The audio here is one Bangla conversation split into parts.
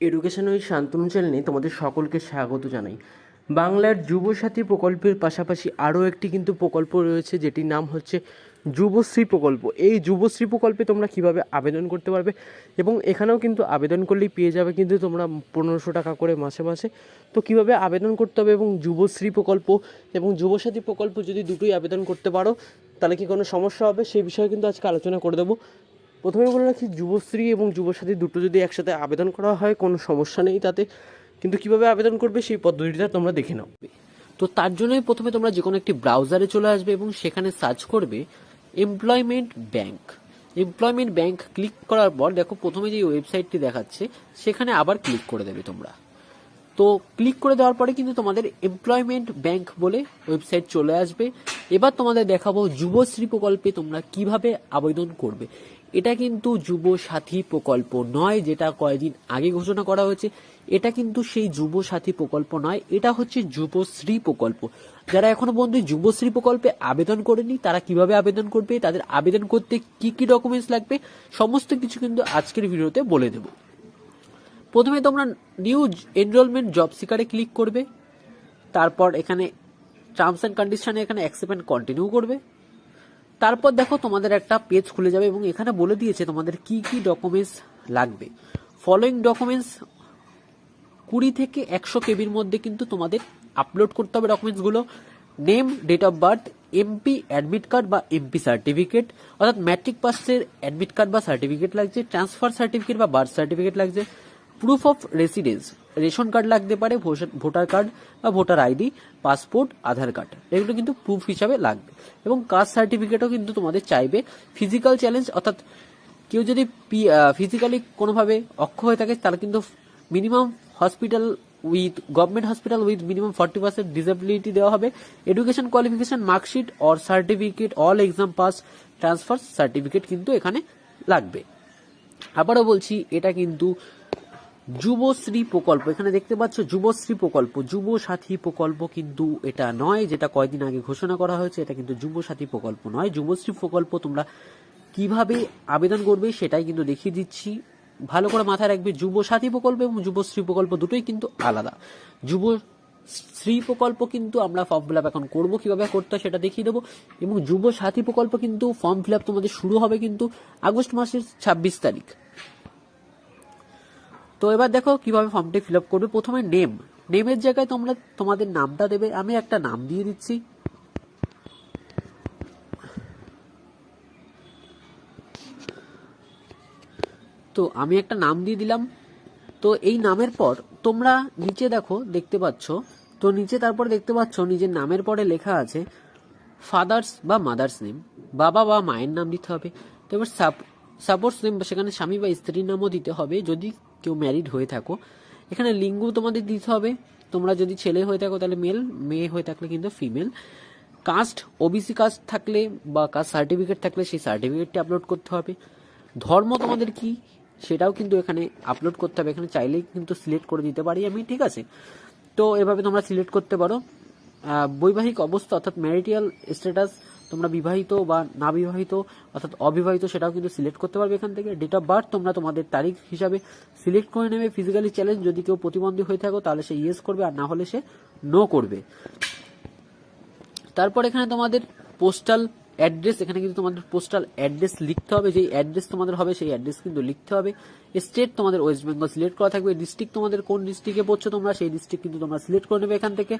এডুকেশন উইথ শান্তনু চ্যানেলে তোমাদের সকলকে স্বাগত জানাই। বাংলার যুবসাথী প্রকল্পের পাশাপাশি আরও একটি কিন্তু প্রকল্প রয়েছে, যেটির নাম হচ্ছে যুবশ্রী প্রকল্প। এই যুবশ্রী প্রকল্পে তোমরা কিভাবে আবেদন করতে পারবে, এবং এখানেও কিন্তু আবেদন করলেই পেয়ে যাবে কিন্তু তোমরা 1500 টাকা করে মাসে মাসে। তো কিভাবে আবেদন করতে হবে, এবং যুবশ্রী প্রকল্প এবং যুবসাথী প্রকল্প যদি দুটোই আবেদন করতে পারো তাহলে কি কোনো সমস্যা হবে, সেই বিষয়ে কিন্তু আজকে আলোচনা করে দেবো। প্রথমে বলে রাখি, যুবশ্রী এবং যুবসাথী দুটো যদি একসাথে আবেদন করা হয় কোনো সমস্যা নেই তাতে, কিন্তু কিভাবে আবেদন করবে সেই পদ্ধতিটা তোমরা দেখে নাও। তো তার জন্যই প্রথমে তোমরা যে কোনো একটি ব্রাউজারে চলে আসবে এবং সেখানে সার্চ করবে employment bank. Employment bank click করার পর দেখো প্রথমে যে ওয়েবসাইটটি দেখাচ্ছে সেখানে আবার ক্লিক করে দেবে তোমরা। তো ক্লিক করে দেওয়ার পরে কিন্তু তোমাদের এমপ্লয়মেন্ট ব্যাংক বলে ওয়েবসাইট চলে আসবে। এবার তোমাদের দেখাবো যুবশ্রী প্রকল্পে তোমরা কিভাবে আবেদন করবে। এটা কিন্তু যুব সাথী প্রকল্প নয়, যেটা কয়েকদিন আগে ঘোষণা করা হয়েছে। এটা কিন্তু সেই যুব সাথী প্রকল্প নয়, এটা হচ্ছে যুবশ্রী প্রকল্প। যারা এখনো পর্যন্ত যুবশ্রী প্রকল্পে আবেদন করেনি তারা কিভাবে আবেদন করবে, তাদের আবেদন করতে কি কি ডকুমেন্টস লাগবে, সমস্ত কিছু কিন্তু আজকের ভিডিওতে বলে দেবো। প্রথমে তোমরা নিউ এনরোলমেন্ট জব সিকারে ক্লিক করবে, তারপর এখানে টার্মস অ্যান্ড কন্ডিশনে এখানে অ্যাকসেপ্ট অ্যান্ড কন্টিনিউ করবে। তারপর দেখো তোমাদের একটা পেজ খুলে যাবে এবং এখানে বলে দিয়েছে তোমাদের কি কি ডকুমেন্টস লাগবে। ফলোয়িং ডকুমেন্টস 20 থেকে 100 কেবির মধ্যে কিন্তু তোমাদের আপলোড করতে হবে ডকুমেন্টসগুলো। Name, date of birth, MP admit card বা এমপি সার্টিফিকেট, অর্থাৎ ম্যাট্রিক পাসের অ্যাডমিট কার্ড বা সার্টিফিকেট লাগছে, ট্রান্সফার সার্টিফিকেট বা বার্থ সার্টিফিকেট লাগছে, proof of residence, ration card লাগতে পারে, ভোটার কার্ড বা voter ID, passport, Aadhaar card, এগুলো কিন্তু প্রুফ হিসাবে লাগবে। এবং কাস্ট সার্টিফিকেটও কিন্তু তোমাদের চাইবে। ফিজিক্যাল চ্যালেঞ্জ, অর্থাৎ কেউ যদি ফিজিক্যালি কোনোভাবে অক্ষ হয়ে থাকে তাহলে কিন্তু minimum hospital with government hospital with minimum 40% disability দেওয়া হবে। Education qualification, marksheet or certificate, all exam pass, transfer certificate কিন্তু এখানে লাগবে। আবারও বলছি, এটা কিন্তু যুবশ্রী প্রকল্প। এখানে দেখতে পাচ্ছ যুবশ্রী প্রকল্প, যুব সাথী প্রকল্প কিন্তু এটা নয়, যেটা কয়েকদিন আগে ঘোষণা করা হয়েছে। এটা কিন্তু যুব সাথী প্রকল্প নয়। যুবশ্রী প্রকল্প তোমরা কিভাবে আবেদন করবে সেটাই কিন্তু দেখিয়ে দিচ্ছি, ভালো করে মাথায় রাখবে। যুব সাথী প্রকল্প এবং যুবশ্রী প্রকল্প দুটোই কিন্তু আলাদা। যুবশ্রী প্রকল্প কিন্তু আমরা ফর্ম ফিল আপ এখন করবো, কিভাবে করতে হয় সেটা দেখিয়ে দেবো। এবং যুব সাথী প্রকল্প কিন্তু ফর্ম ফিল আপ তোমাদের শুরু হবে কিন্তু আগস্ট মাসের 26 তারিখ। তো এবার দেখো কিভাবে ফর্মটি ফিল আপ করবে। প্রথমে নেমের জায়গায় তোমরা তোমাদের নামটা দেবে। আমি একটা নাম দিয়ে দিচ্ছি। তো আমি একটা নাম দিয়ে দিলাম। তো এই নামের পর তোমরা নিচে দেখতে পাচ্ছ, তো নিচে তারপর দেখতে পাচ্ছ নিজের নামের পরে লেখা আছে ফাদার্স বা মাদার্স নেম, বাবা বা মায়ের নাম দিতে হবে। তো এবার সাপোর্টস নেম, সেখানে স্বামী বা স্ত্রীর নামও দিতে হবে যদি কেউ ম্যারিড হয়ে থাকো। এখানে লিঙ্গ তোমাদের দিতে হবে, তোমরা যদি ছেলে হয়ে থাকো তাহলে মেল, মেয়ে হয়ে থাকলে কিন্তু ফিমেল। কাস্ট, ওবিসি কাস্ট থাকলে বা কাস্ট সার্টিফিকেট থাকলে সেই সার্টিফিকেটটি আপলোড করতে হবে। ধর্ম তোমাদের কি সেটাও কিন্তু এখানে আপলোড করতে হবে। এখানে চাইলেই কিন্তু সিলেক্ট করে দিতে পারি আমি, ঠিক আছে। তো এভাবে তোমরা সিলেক্ট করতে পারো। বৈবাহিক অবস্থা অর্থাৎ ম্যারিটাল স্ট্যাটাস, তোমরা বিবাহিত বা না বিবাহিত অর্থাৎ অবিবাহিত সেটাও কিন্তু সিলেক্ট করতে পারবে এখান থেকে। ডেট অফ বার্থ তোমরা তোমাদের তারিখ হিসাবে সিলেক্ট করে নেবে। ফিজিক্যালি চ্যালেঞ্জ, যদি কেউ প্রতিবন্ধী হয়ে থাকো তাহলে সে ইয়েস করবে, আর না হলে সে নো করবে। তারপর এখানে তোমাদের পোস্টাল অ্যাড্রেস, এখানে কিন্তু তোমাদের পোস্টাল অ্যাড্রেস লিখতে হবে, যেই অ্যাড্রেস তোমাদের হবে সেই অ্যাড্রেস কিন্তু লিখতে হবে। স্টেট তোমাদের ওয়েস্ট বেঙ্গল সিলেক্ট করা থাকবে। ডিস্ট্রিক্ট তোমাদের কোন ডিস্ট্রিক্টে পড়ছো তোমরা সেই ডিস্ট্রিক্ট কিন্তু তোমরা সিলেক্ট করে নেবে এখান থেকে।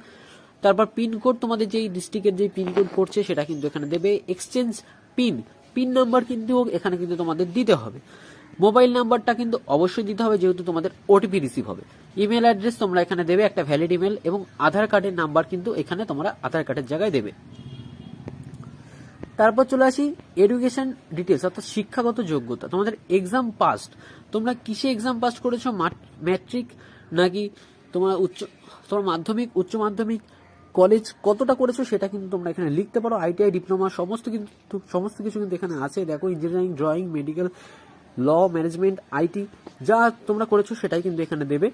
তারপর পিনকোড, তোমাদের যেই ডিস্ট্রিক্টের যেই পিনকোড পড়ছে সেটা কিন্তু এখানে দেবে। এক্সচেঞ্জ পিন নাম্বার কিন্তু এখানে কিন্তু তোমাদের দিতে হবে। মোবাইল নাম্বারটা কিন্তু অবশ্যই দিতে হবে, যেহেতু তোমাদের ওটিপি রিসিভ হবে। ইমেল অ্যাড্রেস তোমরা এখানে দেবে, একটা ভ্যালিড ইমেল। এবং আধার কার্ডের নাম্বার কিন্তু এখানে তোমরা আধার কার্ডের জায়গায় দেবে। তারপর চলে আসি এডুকেশন ডিটেলস, অর্থাৎ শিক্ষাগত যোগ্যতা। তোমাদের এক্সাম পাস্ট, তোমরা কিসে এক্সাম পাস করেছো, ম্যাট্রিক নাকি তোমার মাধ্যমিক, উচ্চ মাধ্যমিক, কলেজ কতটা করেছো সেটা কিন্তু তোমরা এখানে লিখতে পারো। আইটিআই, ডিপ্লোমা সমস্ত কিছু কিন্তু এখানে আছে। দেখো engineering, drawing, medical, law, management, IT যা তোমরা করেছো সেটাই কিন্তু এখানে দেবে।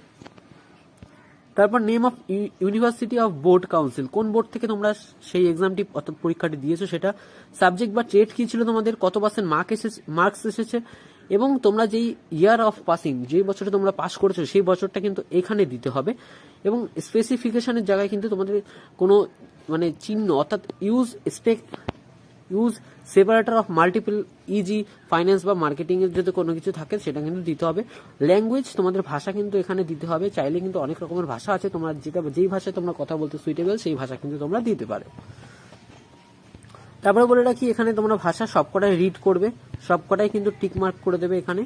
তারপর name of university of board council, কোন বোর্ড থেকে তোমরা সেই এক্সামটি অর্থাৎ পরীক্ষাটি দিয়েছো সেটা। সাবজেক্ট বা ট্রেড কি ছিল তোমাদের, কত পার্সেন্ট মার্কস এসেছে। এবং তোমরা যেই ইয়ার অফ পাসিং, যে বছরে তোমরা পাস করেছো সেই বছরটা কিন্তু এখানে দিতে হবে। এবং স্পেসিফিকেশনের জায়গায় কিন্তু তোমাদের কোনো মানে চিহ্ন অর্থাৎ use separator of multiple easy finance বা মার্কেটিং এর যদি কোনো কিছু থাকে সেটা কিন্তু দিতে হবে। ল্যাঙ্গুয়েজ তোমাদের ভাষা কিন্তু এখানে দিতে হবে, চাইলে কিন্তু অনেক রকমের ভাষা আছে, তোমরা যেই ভাষায় তোমরা কথা বলতে সুইটেবল সেই ভাষা কিন্তু তোমরা দিতে পারো। তারপরে বলে রাখি এখানে তোমরা ভাষা সবকটাই রিড করবে, সবকটাই কিন্তু টিক মার্ক করে দেবে, এখানে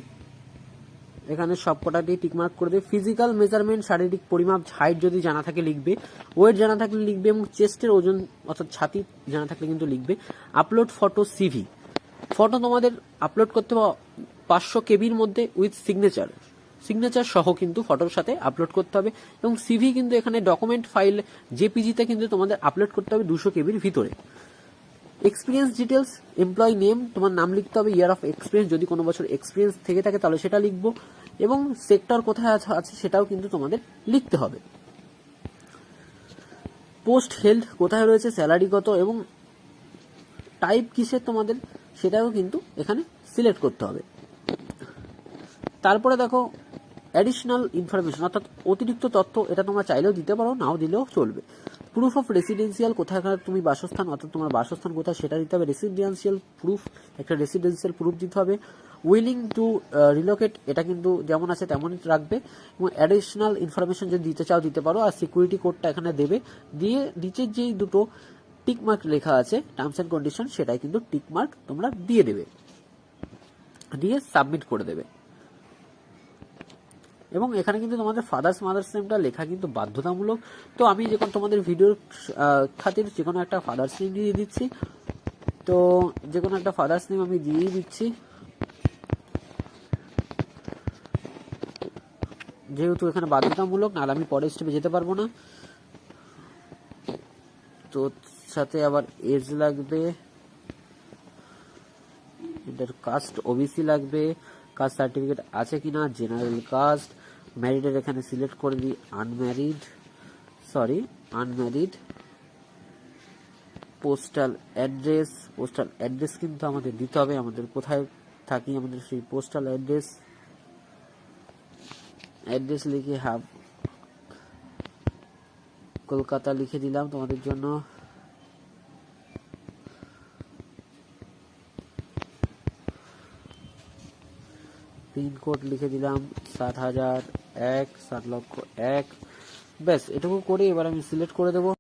সবকটাতেই টিক মার্ক করে দেবে। ফিজিক্যাল মেজারমেন্ট, শারীরিক পরিমাপ, হাইট যদি জানা থাকে লিখবে, ওয়েট জানা থাকলে লিখবে, এবং চেস্টের ওজন অর্থাৎ ছাতি জানা থাকলে কিন্তু লিখবে। আপলোড ফটো সিভি, ফটো তোমাদের আপলোড করতে হবে 500 কেবির মধ্যে উইথ সিগনেচার সহ কিন্তু ফটোর সাথে আপলোড করতে হবে। এবং সিভি কিন্তু এখানে ডকুমেন্ট ফাইল জেপিজিতে কিন্তু তোমাদের আপলোড করতে হবে 200 কেবির ভিতরে। এক্সপিরিয়েন্স ডিটেলস, এমপ্লয়ি নেম, তোমার নাম লিখতে হবে, ইয়ার অফ এক্সপিরিয়েন্স যদি কোনো বছর এক্সপিরিয়েন্স থেকে থাকে তাহলে সেটা লিখবো, এবং সেক্টর কোথায় আছে সেটাও কিন্তু তোমাদের লিখতে হবে। পোস্ট হেল্ড কোথায় রয়েছে, স্যালারি কত এবং টাইপ কিসের তোমাদের সেটাও কিন্তু এখানে সিলেক্ট করতে হবে। তারপরে দেখো অ্যাডিশনাল ইনফরমেশন অর্থাৎ অতিরিক্ত তথ্য, এটা তোমরা চাইলেও দিতে পারো, নাও দিলেও চলবে। প্রুফ অফ রেসিডেন্সিয়াল, কোথাকার তুমি বাসস্থান অর্থাৎ তোমার বাসস্থান কোথায় সেটা দিতে হবে। রেসিডেন্সিয়াল প্রুফ, একটা রেসিডেন্সিয়াল প্রুফ দিতে হবে। উইলিং টু রিলোকেট, এটা কিন্তু যেমন আছে তেমনই রাখবে। এবং অ্যাডিশনাল ইনফরমেশন যদি দিতে চাও দিতে পারো। আর সিকিউরিটি কোডটা এখানে দেবে, দিয়ে নিচের যেই দুটো টিক মার্ক লেখা আছে টার্মস অ্যান্ড কন্ডিশন, সেটাই কিন্তু টিক মার্ক তোমরা দিয়ে দেবে, দিয়ে সাবমিট করে দেবে। এবং এখানে কিন্তু তোমাদের ফাদার্স মাদার্স নেমটা লেখা কিন্তু বাধ্যতামূলক। তো আমি যখন তোমাদের ভিডিওর খাতির যে কোনো একটা ফাদার্স নেম দিয়ে দিচ্ছি, তো যে কোনো একটা ফাদার্স নেম আমি দিয়েই দিচ্ছি, যেহেতু এখানে বাধ্যতামূলক, নাহলে আমি পরের স্টেপে যেতে পারবো না। তো সাথে আবার এজ লাগবে, এটার কাস্ট ওবিসি লাগবে, কাস্ট সার্টিফিকেট আছে কিনা, জেনারেল কাস্ট, ম্যারিডের এখানে সিলেক্ট করে দিই আনম্যারিড। পোস্টাল অ্যাড্রেস কিন্তু আমাদের দিতে হবে, আমাদের কোথায় থাকি আমাদের সেই পোস্টাল অ্যাড্রেস লিখে কলকাতা লিখে দিলাম তোমাদের জন্য। পিনকোড লিখে দিলাম 7001 7,01,000। ব্যাস এটুকু করে এবার আমি সিলেক্ট করে দেবো।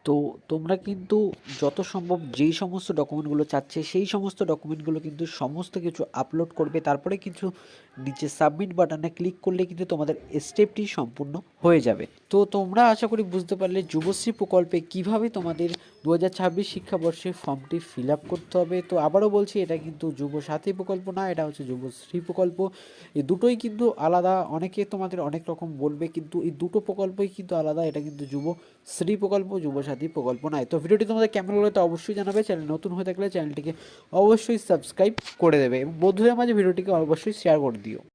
তো তোমরা কিন্তু যত সম্ভব যেই সমস্ত ডকুমেন্টগুলো চাচ্ছে সেই সমস্ত ডকুমেন্টগুলো কিন্তু সমস্ত কিছু আপলোড করবে, তারপরে কিছু নিচে সাবমিট বাটনে ক্লিক করলে কিন্তু তোমাদের স্টেপটি সম্পূর্ণ হয়ে যাবে। তো তোমরা আশা করি বুঝতে পারলে যুবশ্রী প্রকল্পে কিভাবে তোমাদের 2026 শিক্ষাবর্ষে ফর্মটি ফিল আপ করতে হবে। তো আবারও বলছি, এটা কিন্তু যুব সাথী প্রকল্প না, এটা হচ্ছে যুবশ্রী প্রকল্প। এই দুটোই কিন্তু আলাদা, অনেকে তোমাদের অনেক রকম বলবে, কিন্তু এই দুটো প্রকল্পই কিন্তু আলাদা। এটা কিন্তু যুবশ্রী প্রকল্প, যুব সাথী প্রকল্প নয়। তো ভিডিওটি তোমাদের কেমন লাগলো তো অবশ্যই জানাবে। চ্যানেল নতুন হয়ে থাকলে চ্যানেলটিকে অবশ্যই সাবস্ক্রাইব করে দেবে এবং বন্ধুদের মাঝে ভিডিওটিকে অবশ্যই শেয়ার করে দিও।